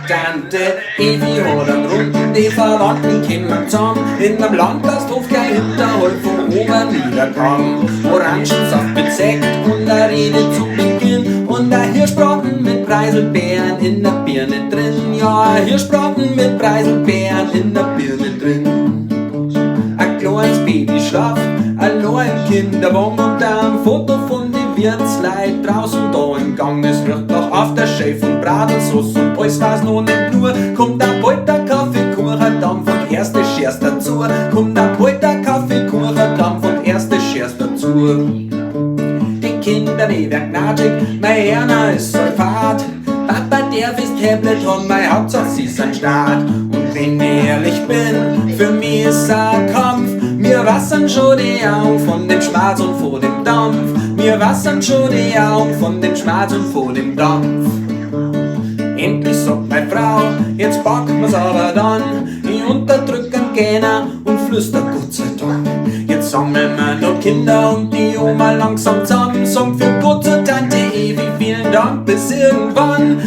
Tante Evi hat einen Runden, die Verwandten kommen zusammen. In einem Landgasthof gleich hinterhalb von Oberniederkamm. Orangensaft mit Sekt und eine Rede zum Beginn. Und ein Hirschbraten mit Preiselbeeren in der Birne drin. Ja, ein Hirschbraten mit Preiselbeeren in der Birne drin. Ein kleines Baby schlaft, allein im Kinderwagen und ein Foto von den Wirtsleit draußen da im Gang. Es riecht nach Aftershave und Bratelsauce und alles weiß noch nicht nur. Kommt ein Polter Kaffeekuchen, Dampf und erste Schers dazu. Kommt ein Polter Kaffeekuchen, Dampf und erste Schers dazu. Die Kinder, die werden knatschig, mein Erna ist so fad. Papa darf das Tablet haben, mein Hauptsache sie ist ein Start. Und wenn ich ehrlich bin, für mich ist ein Kampf. Mir wassern schon die Augen von dem Schmerz und vor dem Dampf. Mir wassern schon die Augen von dem Schmerz und vor dem Dampf. Endlich sagt meine Frau, jetzt packen wir's aber dann. Ich unterdrück einen Gähner und flüster Gott sei Dank. Jetzt sammeln wir noch Kinder und die Oma langsam zusammen. Sagen für Gott zur Tante Evi vielen Dank, bis irgendwann.